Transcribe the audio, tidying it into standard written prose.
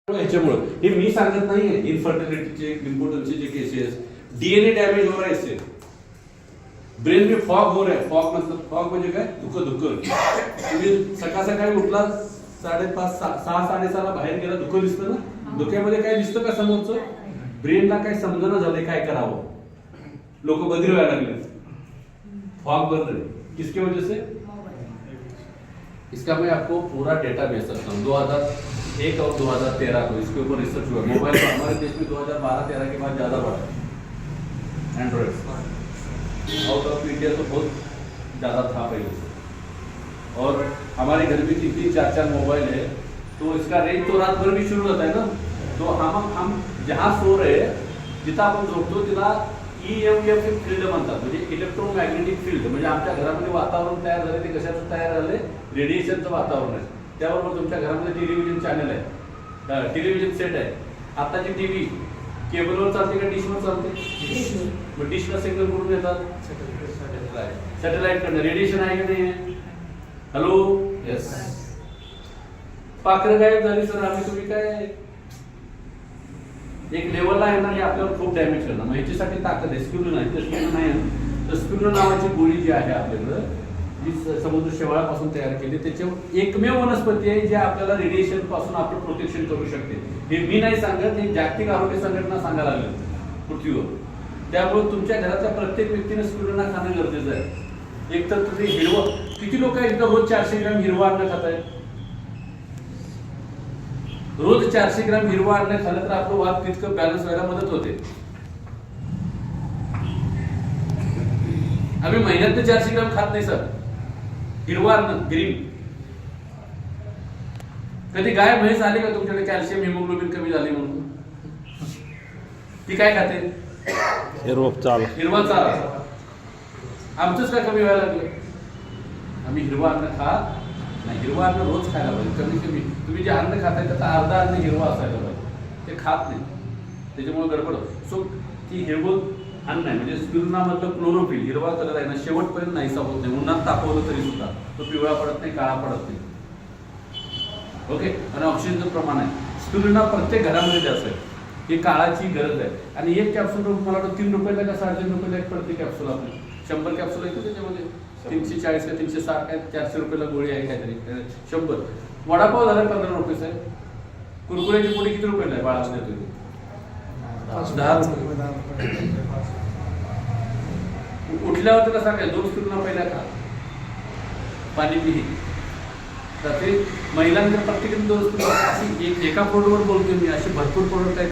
ह्याच्यामुळे हे मी सांगत नाहीये. इनफर्टिलिटीचे इम्पोर्टन्सचे जे केसेस, डीएनए डॅमेज हो रहा है इससे, ब्रेन में फॉग हो रहा है. फॉग मतलब फॉग म्हणजे काय, दुःख. तुम्ही सकाळी उठला 5:30 6:30 बाहेर गेला, दुःख दिसतं ना. डोक्यामध्ये काय दिसतं का समोरचं, ब्रेनला काय समजणं झालंय काय करावं. लोक बधिर व्हायला लागले, फॉग बन रहे. किसके वजह से? इसका मैं आपको पूरा डेटा भेज सकता हूँ. 2001 और 2013 को इसके ऊपर रिसर्च हुआ. मोबाइल तो हमारे देश में 2012-13 के बाद ज्यादा बढ़ा एंड्रॉइड. आउट ऑफ इंडिया तो बहुत ज्यादा था पहले से. और हमारे घर में 3-3, 4-4 मोबाइल है, तो इसका रेंज तो रात भर भी शुरू होता है ना. तो हम जहाँ सो रहे जिथं आपण झोपतो तिला EMF फील्ड म्हणतात, म्हणजे इलेक्ट्रोमॅग्नेटिक फील्ड. म्हणजे आमच्या घरामध्ये वातावरण तयार झाले, ते कशाचं तयार झाले, रेडिएशनचं वातावरण आहे. त्याबरोबर तुमच्या घरामध्ये टेलिव्हिजन चॅनल आहे, टेलिव्हिजन सेट आहे. आताची टीव्ही केबलवर चालते का डिशवर चालते? मग डिशला सिग्नल कुठून येतात? सॅटेलाइट कडनं. रेडिएशन आहे की नाही? Hello, yes. पाखरं गायब झाली सर, आम्ही तुम्ही काय एक लेवलला आहे ना, हे आपल्याला खूप डॅमेज करणार. मग ह्याच्यासाठी ताकद आहे. स्पिरुलिना नाही तर स्पिरुलिना नावाची गोळी जी आहे आपल्याकडं, जी समुद्र शेवाळापासून तयार केली, त्याच्यावर एकमेव वनस्पती आहे जी आपल्याला रेडिएशन पासून आपलं प्रोटेक्शन करू शकते. हे मी नाही सांगत, हे जागतिक आरोग्य संघटना सांगायला लागली पृथ्वीवर. त्यामुळे तुमच्या घरातल्या प्रत्येक व्यक्तीने स्पिरुलिना खाणं गरजेचं आहे. एक तर तुम्ही हिरवं, किती लोक एकदा रोज 400 ग्रॅम हिरवं अन्न खात आहेत? रोज 400 ग्रॅम हिरवा अन्न खाल्लं तर आपलं वात तितकं बॅलन्स व्हायला मदत होते. आम्ही महिन्यात 400 ग्रॅम खात नाही सर हिरवा अन्न, ग्रीन. कधी गाय म्हैस आली का तुमच्याकडे कॅल्शियम हिमोग्लोबिन कमी झाले म्हणून? ती काय खाते? हिरवा चारा. आमचंच काय कमी व्हायला लागलं? आम्ही हिरवा अन्न खात नाही. हिरवा अन्न रोज खायला पाहिजे, कमी. तुम्ही जे अन्न खाताय त्याचा अर्धा अन्न हिरवा असायला पाहिजे, ते खात नाही, त्याच्यामुळे गडबड. सो ती हिरवं अन्न आहे, म्हणजे स्पिरुलिना मधलं क्लोरोफिल, हिरवा कलर आहे ना, शेवटपर्यंत नाहीसा होत नाही. उन्हात तापवलं तरी सुद्धा तो पिवळा पडत नाही, काळा पडत नाही. ओके. आणि ऑक्सिजनचं प्रमाण आहे. स्पिरुलिना प्रत्येक घरामध्ये जास्त आहे, ही काळाची गरज आहे. आणि एक कॅप्सूल मला वाटतं 3 रुपयाला का 3.5 रुपयाला एक पडते कॅप्सूल. आपली 100 कॅप्सूल आहे त्याच्यामध्ये 340 का 360 काय 400 रुपयाला गोळी आहे काहीतरी. 100. वडापाव झाला 15 रुपये साहेब. कुरकुऱ्याची पोळी किती रुपयाला आहे? बाळा देतो 10 रुपये. उठल्यावर त्याला सांगाय 2 स्पिरुलिना पहिल्या खा, पाणी पिही. तर ते महिलांच्या प्रत्येकाने 2 स्पिरुलिना. एका प्रोडक्टवर बोलतोय मी, असे भरपूर प्रोडक्ट आहेत.